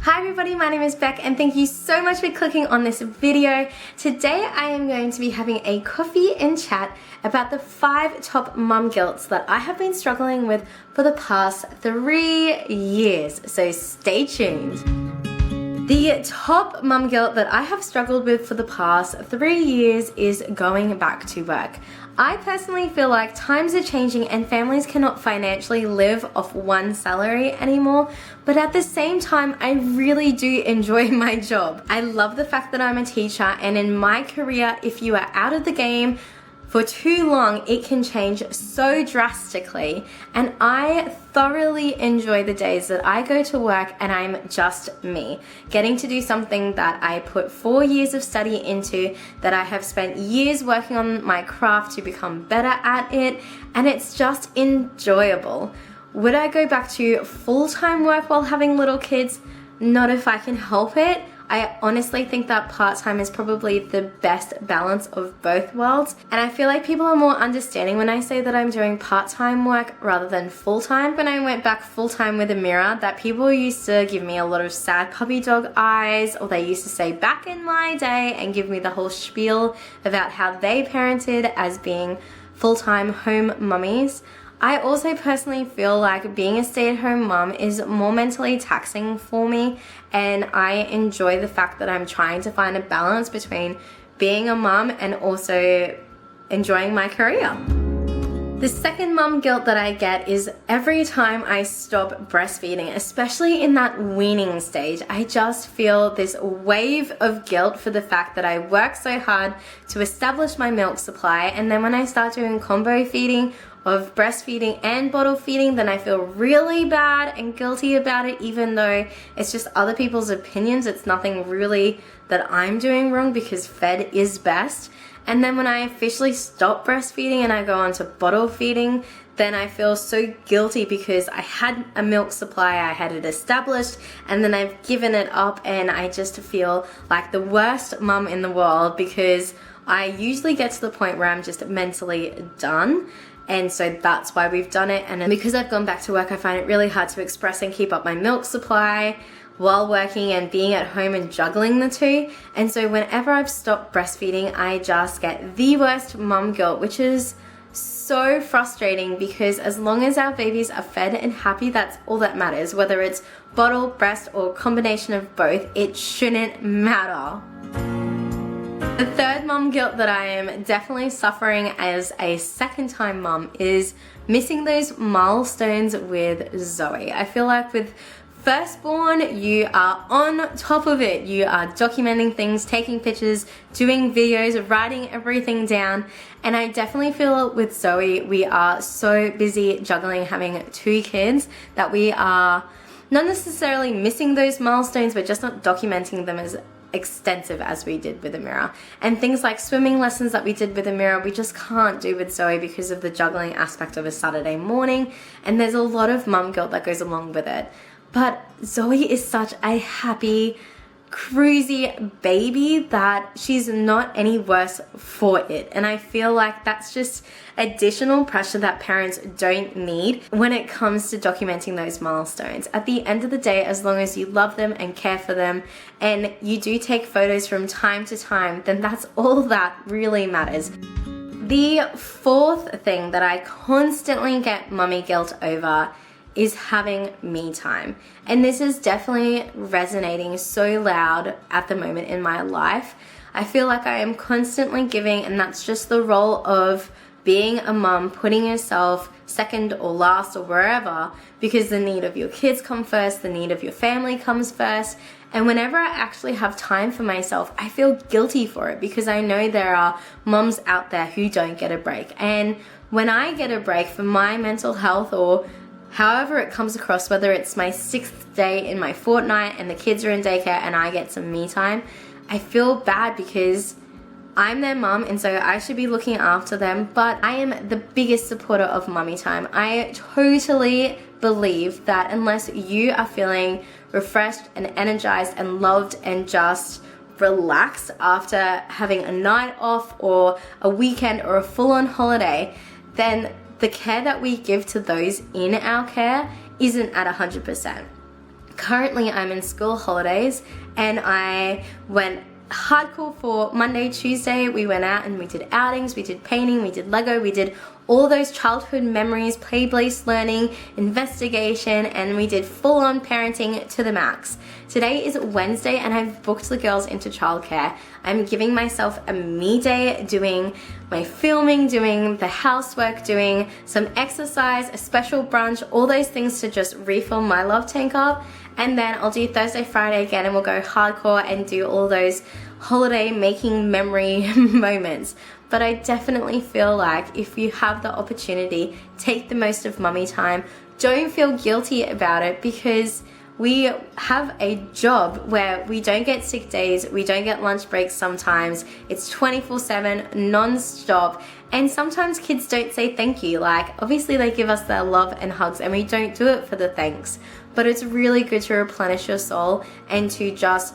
Hi everybody, my name is Beck and thank you so much for clicking on this video. Today I am going to be having a coffee and chat about the 5 top mum guilts that I have been struggling with for the past 3 years, so stay tuned. The top mum guilt that I have struggled with for the past 3 years is going back to work. I personally feel like times are changing and families cannot financially live off one salary anymore, but at the same time, I really do enjoy my job. I love the fact that I'm a teacher, and in my career, if you are out of the game for too long, it can change so drastically, and I thoroughly enjoy the days that I go to work and I'm just me, getting to do something that I put 4 years of study into, that I have spent years working on my craft to become better at it, and it's just enjoyable. Would I go back to full-time work while having little kids? Not if I can help it. I honestly think that part-time is probably the best balance of both worlds, and I feel like people are more understanding when I say that I'm doing part-time work rather than full-time. When I went back full-time with Amira, that people used to give me a lot of sad puppy dog eyes, or they used to say back in my day and give me the whole spiel about how they parented as being full-time home mummies. I also personally feel like being a stay-at-home mum is more mentally taxing for me, and I enjoy the fact that I'm trying to find a balance between being a mum and also enjoying my career. The second mum guilt that I get is every time I stop breastfeeding, especially in that weaning stage, I just feel this wave of guilt for the fact that I work so hard to establish my milk supply, and then when I start doing combo feeding of breastfeeding and bottle feeding, then I feel really bad and guilty about it, even though it's just other people's opinions. It's nothing really that I'm doing wrong because fed is best. And then when I officially stop breastfeeding and I go on to bottle feeding, then I feel so guilty because I had a milk supply, I had it established, and then I've given it up, and I just feel like the worst mum in the world because I usually get to the point where I'm just mentally done. And so that's why we've done it. And because I've gone back to work, I find it really hard to express and keep up my milk supply while working and being at home and juggling the two. And so whenever I've stopped breastfeeding, I just get the worst mum guilt, which is so frustrating because as long as our babies are fed and happy, that's all that matters. Whether it's bottle, breast, or combination of both, it shouldn't matter. The third mum guilt that I am definitely suffering as a second-time mum is missing those milestones with Zoe. I feel like with firstborn, you are on top of it. You are documenting things, taking pictures, doing videos, writing everything down. And I definitely feel with Zoe, we are so busy juggling having 2 kids that we are not necessarily missing those milestones, but just not documenting them as extensive as we did with Amira. And things like swimming lessons that we did with Amira, we just can't do with Zoe because of the juggling aspect of a Saturday morning, and there's a lot of mum guilt that goes along with it. But Zoe is such a happy, cruisy baby that she's not any worse for it, and I feel like that's just additional pressure that parents don't need when it comes to documenting those milestones. At the end of the day, as long as you love them and care for them and you do take photos from time to time, then that's all that really matters. The fourth thing that I constantly get mummy guilt over is having me time. And this is definitely resonating so loud at the moment in my life. I feel like I am constantly giving, and that's just the role of being a mum, putting yourself second or last or wherever, because the need of your kids come first, the need of your family comes first. And whenever I actually have time for myself, I feel guilty for it because I know there are mums out there who don't get a break. And when I get a break for my mental health, or however it comes across, whether it's my 6th day in my fortnight and the kids are in daycare and I get some me time, I feel bad because I'm their mum and so I should be looking after them, but I am the biggest supporter of mummy time. I totally believe that unless you are feeling refreshed and energized and loved and just relaxed after having a night off or a weekend or a full-on holiday, then the care that we give to those in our care isn't at 100%. currently I'm in school holidays, and I went hardcore for Monday, Tuesday. We went out and we did outings, we did painting, we did Lego, we did all those childhood memories, play-based learning, investigation, and we did full-on parenting to the max. Today is Wednesday and I've booked the girls into childcare. I'm giving myself a me day, doing my filming, doing the housework, doing some exercise, a special brunch, all those things to just refill my love tank up. And then I'll do Thursday, Friday again, and we'll go hardcore and do all those holiday making memory moments. But I definitely feel like if you have the opportunity, take the most of mummy time. Don't feel guilty about it, because we have a job where we don't get sick days, we don't get lunch breaks sometimes. It's 24/7, non-stop. And sometimes kids don't say thank you. Like, obviously they give us their love and hugs and we don't do it for the thanks. But it's really good to replenish your soul and to just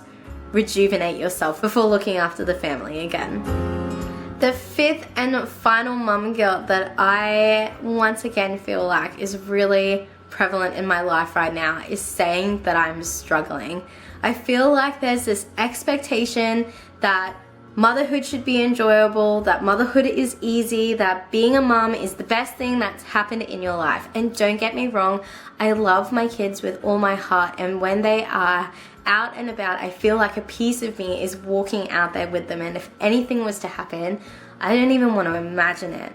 rejuvenate yourself before looking after the family again. The fifth and final mum guilt that I once again feel like is really prevalent in my life right now is saying that I'm struggling. I feel like there's this expectation that motherhood should be enjoyable, that motherhood is easy, that being a mum is the best thing that's happened in your life. And don't get me wrong, I love my kids with all my heart, and when they are out and about, I feel like a piece of me is walking out there with them, and if anything was to happen, I don't even want to imagine it.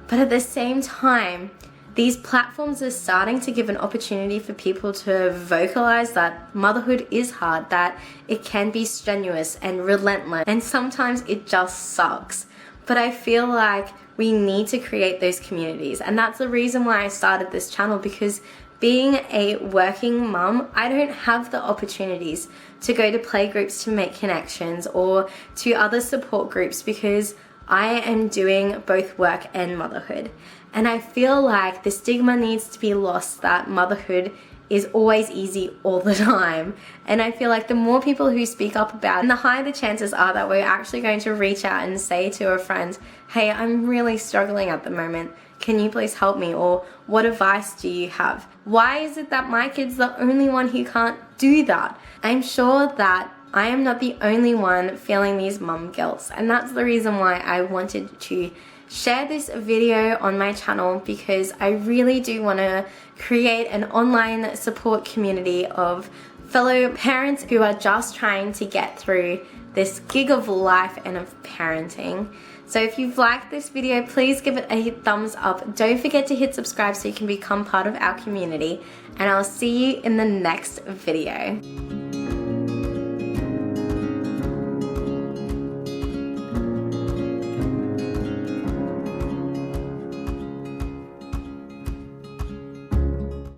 But at the same time, these platforms are starting to give an opportunity for people to vocalize that motherhood is hard, that it can be strenuous and relentless, and sometimes it just sucks. But I feel like we need to create those communities, and that's the reason why I started this channel, because being a working mum, I don't have the opportunities to go to playgroups to make connections or to other support groups, because I am doing both work and motherhood. And I feel like the stigma needs to be lost that motherhood is always easy all the time. And I feel like the more people who speak up about it, and the higher the chances are that we're actually going to reach out and say to a friend, hey, I'm really struggling at the moment. Can you please help me? Or what advice do you have? Why is it that my kid's the only one who can't do that? I'm sure that I am not the only one feeling these mum guilts, and that's the reason why I wanted to share this video on my channel, because I really do want to create an online support community of fellow parents who are just trying to get through this gig of life and of parenting. So if you've liked this video, please give it a thumbs up. Don't forget to hit subscribe so you can become part of our community, and I'll see you in the next video.